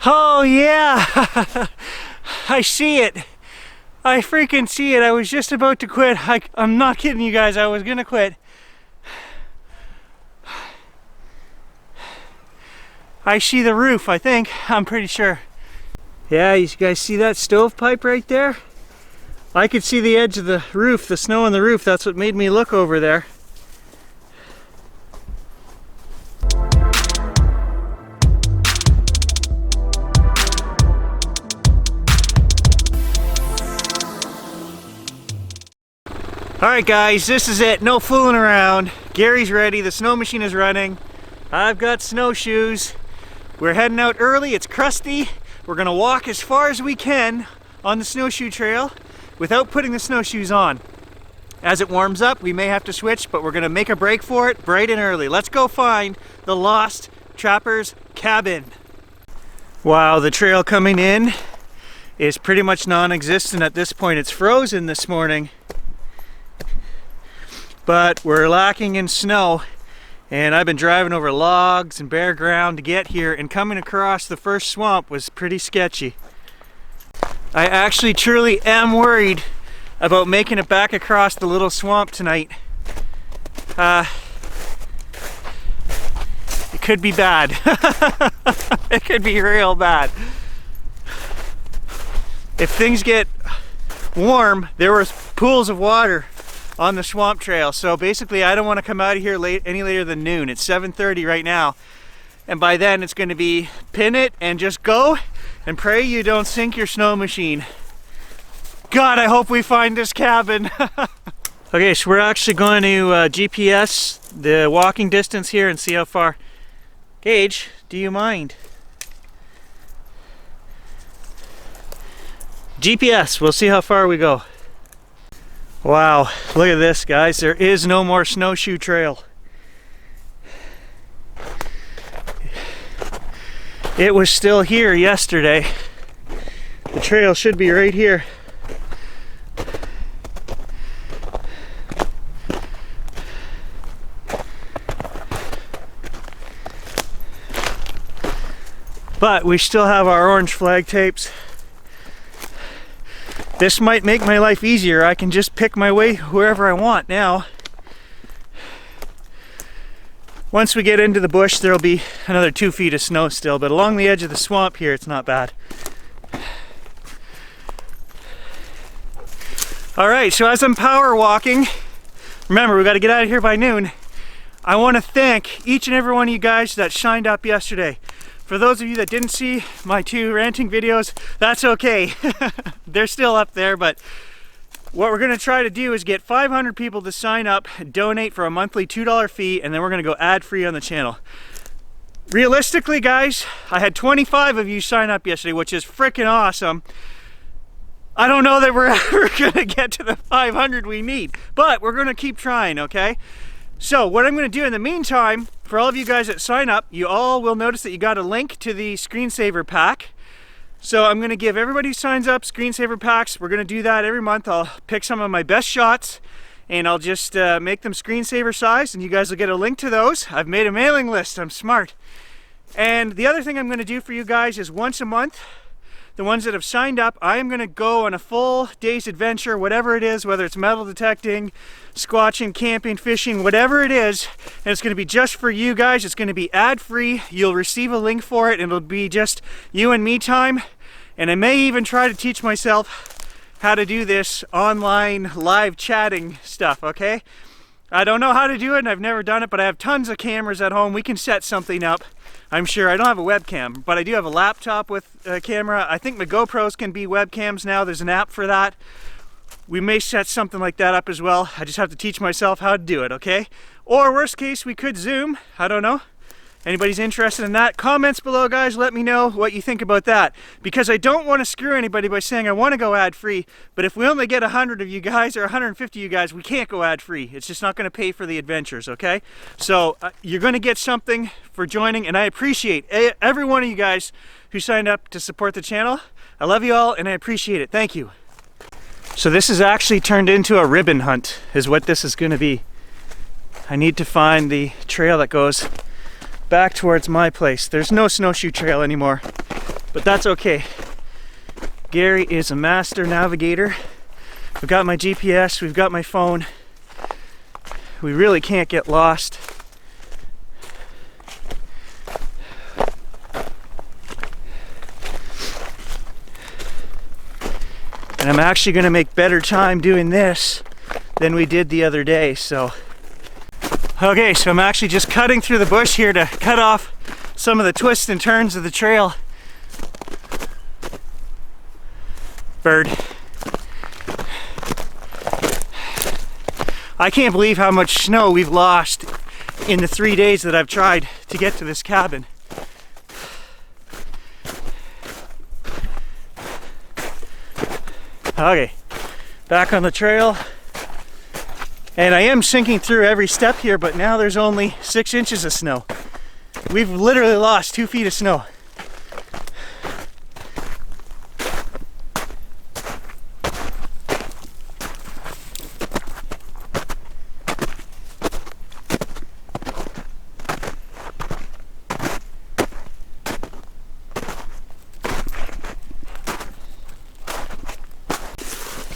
Oh yeah, I see it. I freaking see it. I was just about to quit. I'm not kidding you guys, I was gonna quit. I see the roof, I think. I'm pretty sure. Yeah, you guys see that stovepipe right there? I could see the edge of the roof, the snow on the roof. That's what made me look over there. Alright guys, this is it. No fooling around. Gary's ready. The snow machine is running. I've got snowshoes. We're heading out early. It's crusty. We're gonna walk as far as we can on the snowshoe trail without putting the snowshoes on. As it warms up, we may have to switch, but we're gonna make a break for it bright and early. Let's go find the lost trapper's cabin. Wow, the trail coming in is pretty much non-existent at this point. It's frozen this morning. But we're lacking in snow, and I've been driving over logs and bare ground to get here, and coming across the first swamp was pretty sketchy. I actually truly am worried about making it back across the little swamp tonight. It could be bad. It could be real bad. If things get warm, there was pools of water on the swamp trail, so basically I don't want to come out of here any later than noon. It's 7:30 right now, and by then it's going to be pin it and just go and pray you don't sink your snow machine. God, I hope we find this cabin. Okay, so we're actually going to GPS the walking distance here and see how far. Gage, do you mind? GPS, we'll see how far we go. Wow, look at this guys, there is no more snowshoe trail. It was still here yesterday. The trail should be right here. But we still have our orange flag tapes. This might make my life easier. I can just pick my way wherever I want now. Once we get into the bush, there'll be another 2 feet of snow still, but along the edge of the swamp here, it's not bad. All right, so as I'm power walking, remember, we got to get out of here by noon. I want to thank each and every one of you guys that signed up yesterday. For those of you that didn't see my 2 ranting videos, that's okay. They're still up there, but what we're gonna try to do is get 500 people to sign up, donate for a monthly $2 fee, and then we're gonna go ad-free on the channel. Realistically, guys, I had 25 of you sign up yesterday, which is freaking awesome. I don't know that we're ever gonna get to the 500 we need, but we're gonna keep trying, okay? So what I'm going to do in the meantime, for all of you guys that sign up, you all will notice that you got a link to the screensaver pack. So I'm going to give everybody who signs up screensaver packs. We're going to do that every month. I'll pick some of my best shots and I'll just make them screensaver size, and you guys will get a link to those. I've made a mailing list. I'm smart. And the other thing I'm going to do for you guys is once a month, the ones that have signed up, I am going to go on a full day's adventure, whatever it is, whether it's metal detecting, squatching, camping, fishing, whatever it is, and it's going to be just for you guys. It's going to be ad-free. You'll receive a link for it, and it'll be just you and me time. And I may even try to teach myself how to do this online live chatting stuff, okay? I don't know how to do it, and I've never done it, but I have tons of cameras at home. We can set something up. I'm sure. I don't have a webcam, but I do have a laptop with a camera. I think my GoPros can be webcams now. There's an app for that. We may set something like that up as well. I just have to teach myself how to do it, okay? Or worst case, we could Zoom. I don't know. Anybody's interested in that? Comments below, guys. Let me know what you think about that. Because I don't want to screw anybody by saying I want to go ad-free, but if we only get 100 of you guys or 150 of you guys, we can't go ad-free. It's just not going to pay for the adventures, okay? So you're going to get something for joining, and I appreciate every one of you guys who signed up to support the channel. I love you all, and I appreciate it. Thank you. So this is actually turned into a ribbon hunt, is what this is going to be. I need to find the trail that goes back towards my place. There's no snowshoe trail anymore. but that's okay. Gary is a master navigator. We've got my GPS, we've got my phone. We really can't get lost. And I'm actually going to make better time doing this than we did the other day, so. Okay, so I'm actually just cutting through the bush here to cut off some of the twists and turns of the trail. Bird. I can't believe how much snow we've lost in the 3 days that I've tried to get to this cabin. Okay, back on the trail. And I am sinking through every step here, but now there's only 6 inches of snow. We've literally lost 2 feet of snow.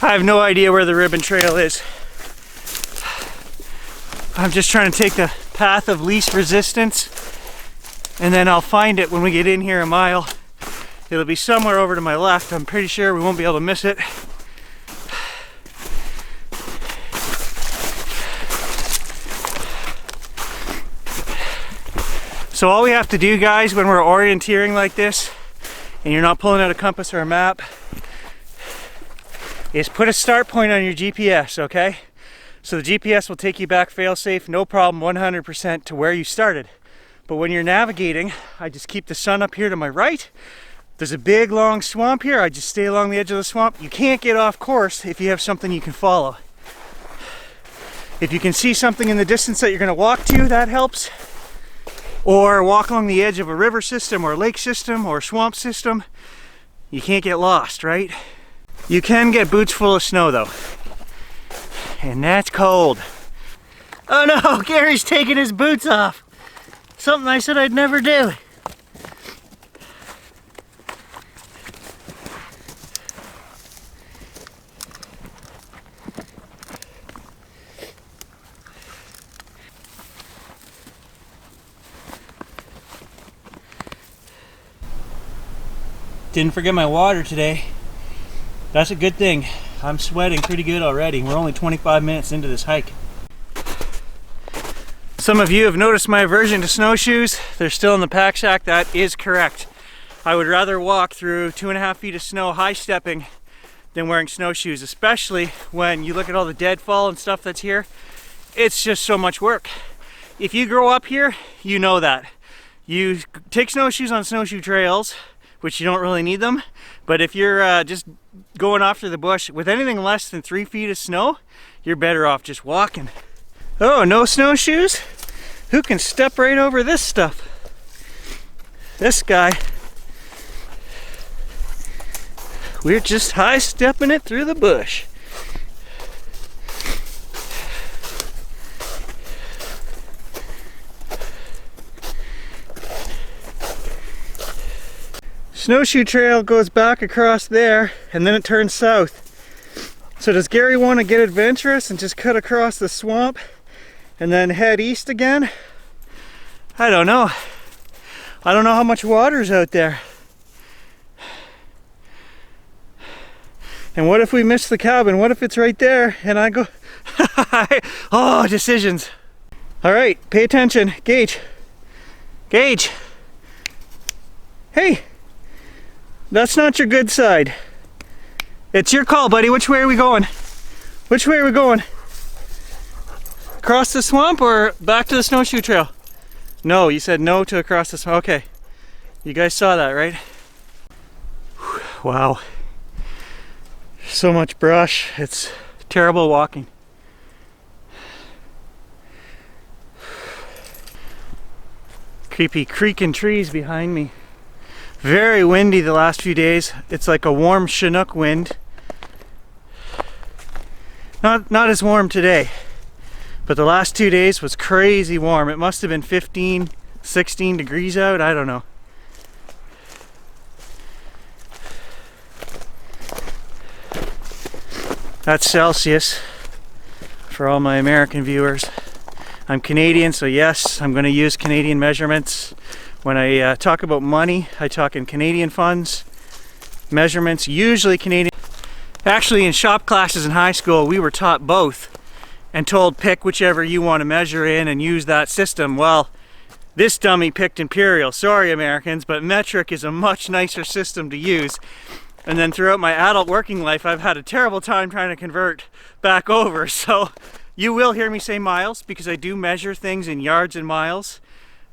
I have no idea where the ribbon trail is. I'm just trying to take the path of least resistance, and then I'll find it when we get in here a mile. It'll be somewhere over to my left. I'm pretty sure we won't be able to miss it. So all we have to do, guys, when we're orienteering like this, and you're not pulling out a compass or a map, is put a start point on your GPS, okay? So the GPS will take you back fail-safe, no problem, 100% to where you started. But when you're navigating, I just keep the sun up here to my right. There's a big long swamp here. I just stay along the edge of the swamp. You can't get off course if you have something you can follow. If you can see something in the distance that you're gonna walk to, that helps. Or walk along the edge of a river system or a lake system or a swamp system. You can't get lost, right? You can get boots full of snow though, and that's cold. Oh no, Gary's taking his boots off. Something I said I'd never do. Didn't forget my water today. That's a good thing. I'm sweating pretty good already. We're only 25 minutes into this hike. Some of you have noticed my aversion to snowshoes. They're still in the pack sack. That is correct. I would rather walk through 2.5 feet of snow high stepping than wearing snowshoes, especially when you look at all the deadfall and stuff that's here. It's just so much work. If you grow up here, you know that. You take snowshoes on snowshoe trails, which you don't really need them, but if you're just going off through the bush with anything less than 3 feet of snow, you're better off just walking. Oh, no snowshoes? Who can step right over this stuff? This guy. We're just high stepping it through the bush. Snowshoe trail goes back across there and then it turns south. So does Gary want to get adventurous and just cut across the swamp and then head east again? I don't know. I don't know how much water's out there. And what if we miss the cabin? What if it's right there and I go... Oh, decisions. All right, pay attention. Gage. Gage. Hey. That's not your good side. It's your call, buddy. Which way are we going? Which way are we going? Across the swamp or back to the snowshoe trail? No, you said no to across the swamp. Okay. You guys saw that, right? Wow. So much brush. It's terrible walking. Creepy creaking trees behind me. Very windy the last few days. It's like a warm Chinook wind. Not as warm today, but the last 2 days was crazy warm. It must have been 15, 16 degrees out. I don't know. That's Celsius for all my American viewers. I'm Canadian, so yes, I'm going to use Canadian measurements. When I talk about money, I talk in Canadian funds. Measurements, usually Canadian. Actually, in shop classes in high school, we were taught both and told pick whichever you want to measure in and use that system. Well, this dummy picked imperial. Sorry, Americans, but metric is a much nicer system to use. And then throughout my adult working life, I've had a terrible time trying to convert back over. So you will hear me say miles because I do measure things in yards and miles.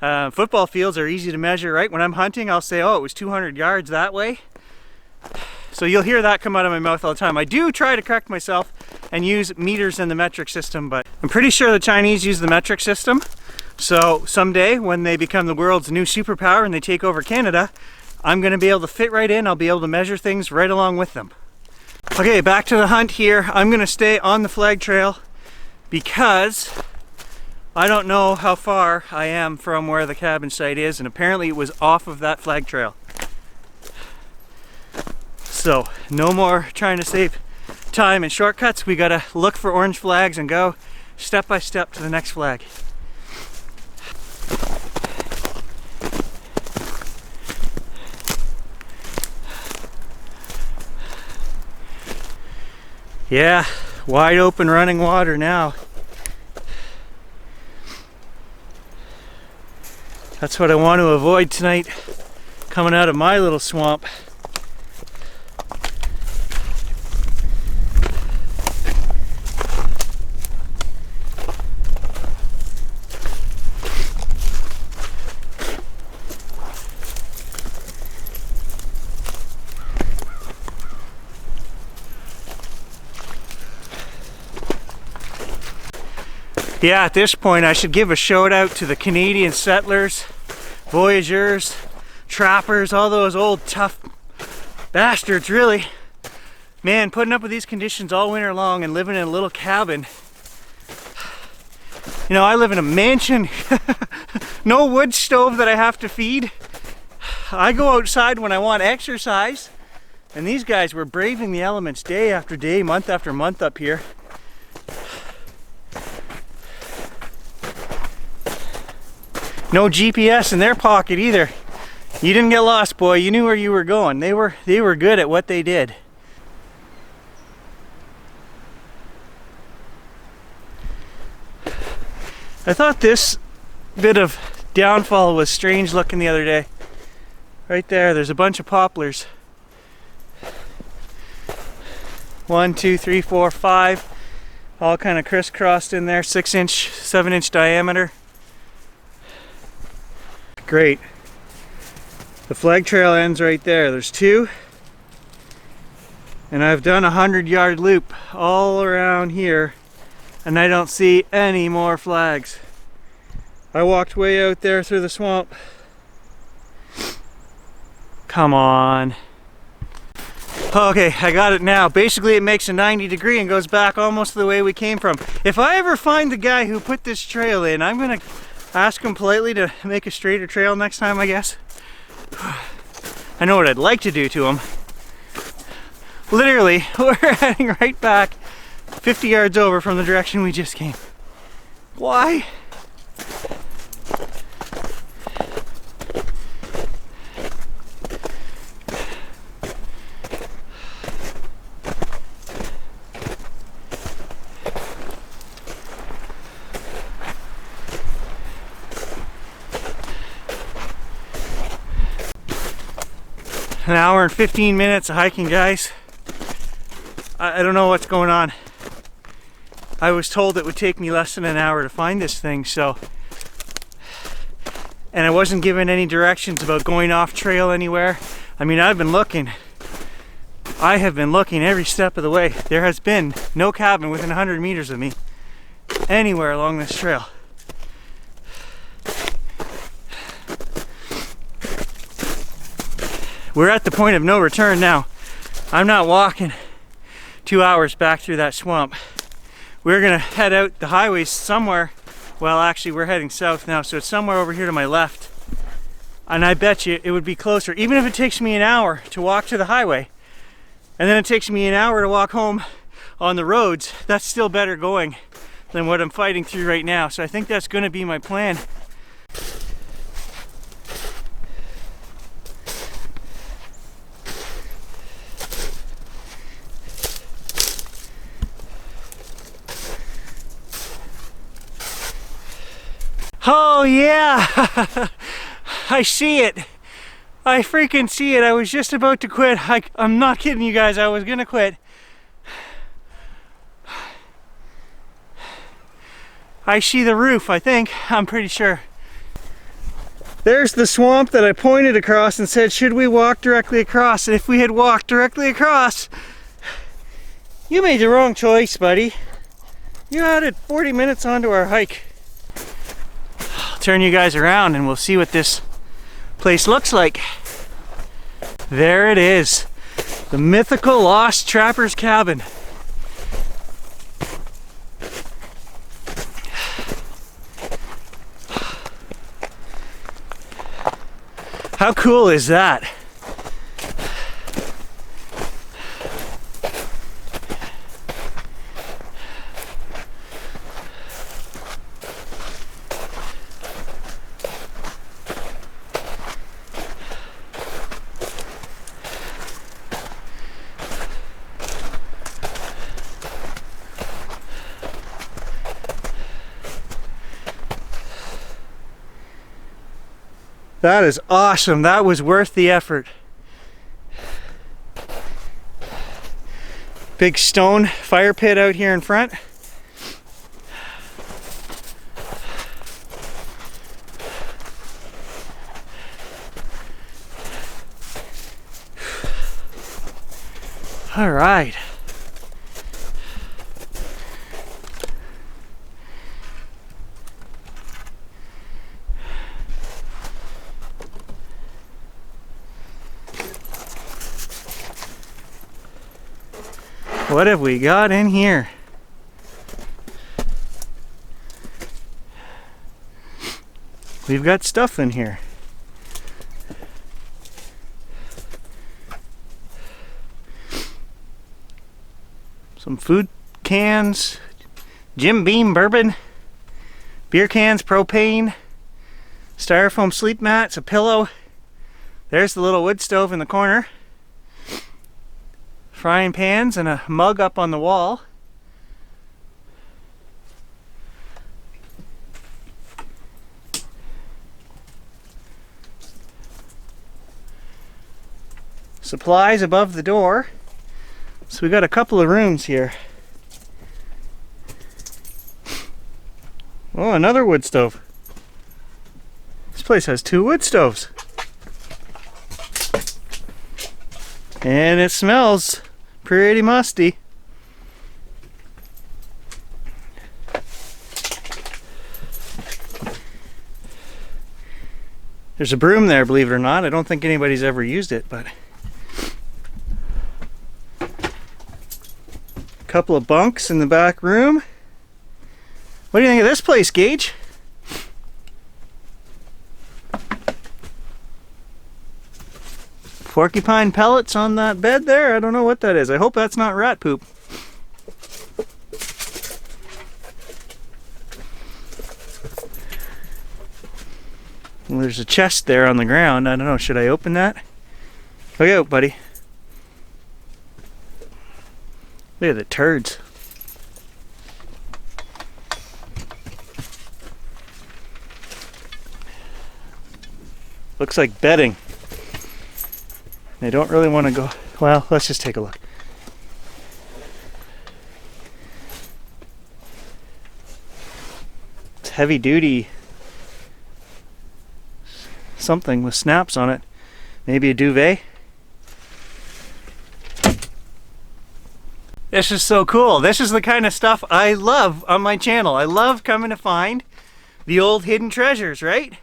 Football fields are easy to measure, right? When I'm hunting, I'll say, oh, it was 200 yards that way. So you'll hear that come out of my mouth all the time. I do try to correct myself and use meters in the metric system, but I'm pretty sure the Chinese use the metric system. So someday when they become the world's new superpower and they take over Canada, I'm going to be able to fit right in. I'll be able to measure things right along with them. Okay, back to the hunt here. I'm going to stay on the flag trail because I don't know how far I am from where the cabin site is, and apparently it was off of that flag trail. So no more trying to save time and shortcuts. We got to look for orange flags and go step by step to the next flag. Yeah, wide open running water now. That's what I want to avoid tonight, coming out of my little swamp. Yeah, at this point I should give a shout out to the Canadian settlers, voyageurs, trappers, all those old tough bastards, really. Man, putting up with these conditions all winter long and living in a little cabin. You know, I live in a mansion, no wood stove that I have to feed. I go outside when I want exercise, and these guys were braving the elements day after day, month after month up here. No GPS in their pocket either. You didn't get lost, boy. You knew where you were going. They were good at what they did. I thought this bit of downfall was strange looking the other day. Right there's a bunch of poplars. 1, 2, 3, 4, 5. All kind of crisscrossed in there. 6-inch, 7-inch diameter. Great. The flag trail ends right there. There's 2. And I've done a 100-yard loop all around here, and I don't see any more flags. I walked way out there through the swamp. Come on. Okay, I got it now. Basically it makes a 90-degree and goes back almost the way we came from. If I ever find the guy who put this trail in, I'm gonna ask him politely to make a straighter trail next time, I guess. I know what I'd like to do to him. Literally, we're heading right back 50 yards over from the direction we just came. Why? An hour and 15 minutes of hiking, guys. I don't know what's going on. I was told it would take me less than an hour to find this thing, so. And I wasn't given any directions about going off trail anywhere. I mean, I've been looking. I have been looking every step of the way. There has been no cabin within 100 meters of me anywhere along this trail. We're at the point of no return now. I'm not walking 2 hours back through that swamp. We're gonna head out the highway somewhere. Well, actually we're heading south now, so it's somewhere over here to my left. And I bet you it would be closer, even if it takes me an hour to walk to the highway. And then it takes me an hour to walk home on the roads, that's still better going than what I'm fighting through right now. So I think that's going to be my plan. Oh yeah, I see it. I freaking see it. I was just about to quit. I'm not kidding you guys, I was gonna quit. I see the roof, I think. I'm pretty sure. There's the swamp that I pointed across and said, should we walk directly across? And if we had walked directly across, you made the wrong choice, buddy. You added 40 minutes onto our hike. I'll turn you guys around and we'll see what this place looks like. There it is. The mythical Lost Trapper's Cabin. How cool is that? That is awesome. That was worth the effort. Big stone fire pit out here in front. All right. What have we got in here? We've got stuff in here. Some food cans, Jim Beam bourbon, beer cans, propane, styrofoam sleep mats, a pillow. There's the little wood stove in the corner. Frying pans and a mug up on the wall. Supplies above the door. So we got a couple of rooms here. Oh, another wood stove. This place has 2 wood stoves. And it smells pretty musty. There's a broom there, believe it or not. I don't think anybody's ever used it, but a couple of bunks in the back room. What do you think of this place, Gage? Porcupine pellets on that bed there. I don't know what that is. I hope that's not rat poop. Well, there's a chest there on the ground. I don't know. Should I open that? Look out, buddy. Look at the turds. Looks like bedding. They don't really want to go. Well, let's just take a look. It's heavy duty. Something with snaps on it. Maybe a duvet. This is so cool. This is the kind of stuff I love on my channel. I love coming to find the old hidden treasures, right?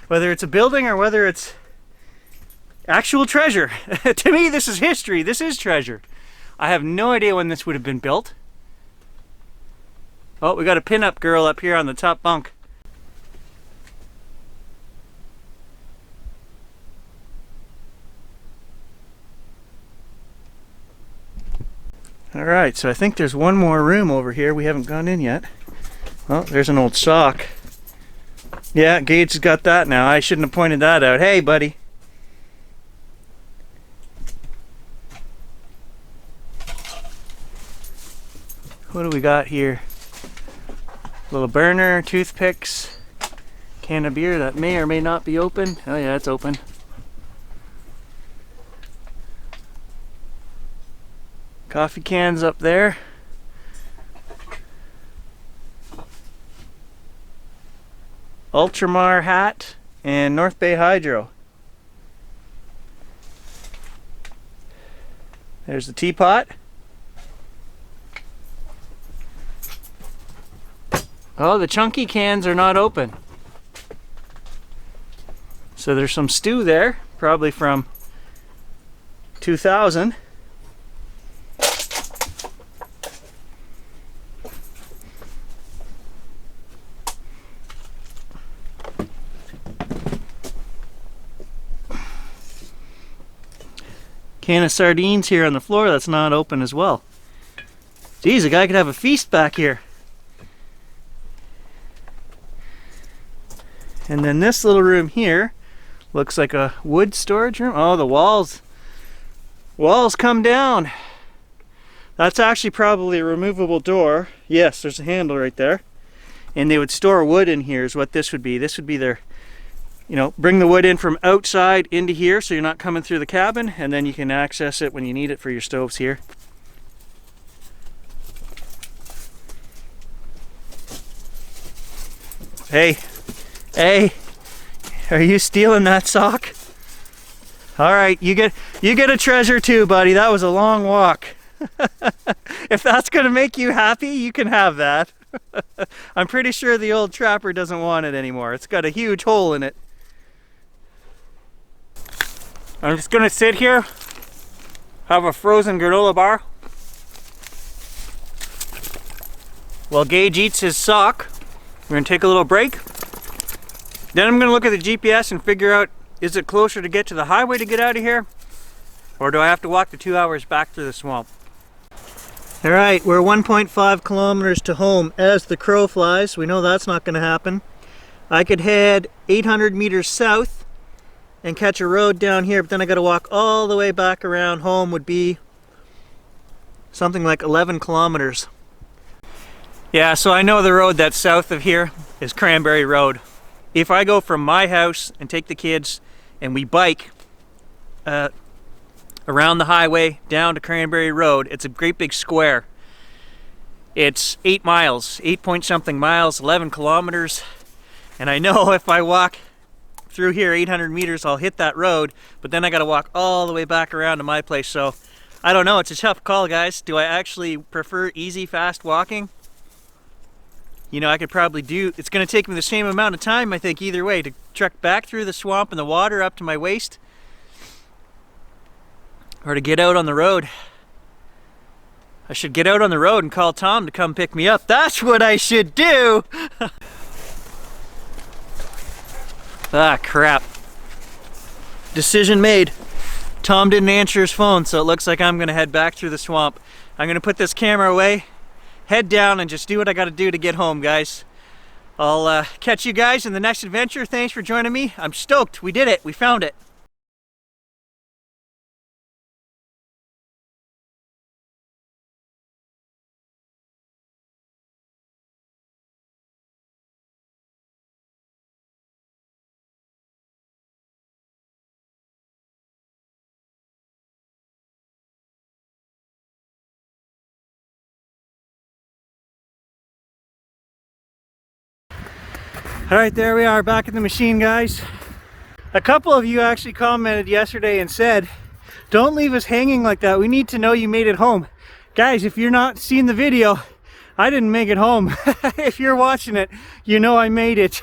Whether it's a building or whether it's actual treasure. To me, this is history. This is treasure. I have no idea when this would have been built. Oh, we got a pin-up girl up here on the top bunk. All right, so I think there's one more room over here we haven't gone in yet. Oh, there's an old sock. Yeah, Gage has got that now. I shouldn't have pointed that out. Hey, buddy. What do we got here? Little burner, toothpicks, can of beer that may or may not be open. Oh yeah, it's open. Coffee cans up there. Ultramar hat and North Bay Hydro. There's the teapot. Oh, the chunky cans are not open. So there's some stew there, probably from 2000. Can of sardines here on the floor that's not open as well. Geez, a guy could have a feast back here. And then this little room here looks like a wood storage room. Oh, the walls come down. That's actually probably a removable door. Yes, there's a handle right there. And they would store wood in here is what this would be. This would be their, you know, bring the wood in from outside into here so you're not coming through the cabin, and then you can access it when you need it for your stoves here. Hey, are you stealing that sock? All right, you get a treasure too, buddy. That was a long walk. If that's gonna make you happy, you can have that. I'm pretty sure the old trapper doesn't want it anymore. It's got a huge hole in it. I'm just gonna sit here, have a frozen granola bar while Gage eats his sock. We're gonna take a little break. Then I'm gonna look at the GPS and figure out, is it closer to get to the highway to get out of here? Or do I have to walk the 2 hours back through the swamp? All right, we're 1.5 kilometers to home as the crow flies. We know that's not gonna happen. I could head 800 meters south and catch a road down here, but then I gotta walk all the way back around. Home would be something like 11 kilometers. Yeah, so I know the road that's south of here is Cranberry Road. If I go from my house and take the kids and we bike around the highway down to Cranberry Road, it's a great big square. It's 8 miles, 8 point something miles, 11 kilometers. And I know if I walk through here 800 meters, I'll hit that road, but then I gotta walk all the way back around to my place. So I don't know, it's a tough call, guys. Do I actually prefer easy, fast walking? You know, I could probably do, it's gonna take me the same amount of time, I think, either way, to trek back through the swamp and the water up to my waist, or to get out on the road. I should get out on the road and call Tom to come pick me up. That's what I should do! Ah, crap. Decision made. Tom didn't answer his phone, so it looks like I'm gonna head back through the swamp. I'm gonna put this camera away, head down, and just do what I gotta do to get home, guys. I'll catch you guys in the next adventure. Thanks for joining me. I'm stoked. We did it. We found it. All right, there we are back in the machine, guys. A couple of you actually commented yesterday and said, don't leave us hanging like that. We need to know you made it home. Guys, if you're not seeing the video, I didn't make it home. If you're watching it, you know I made it.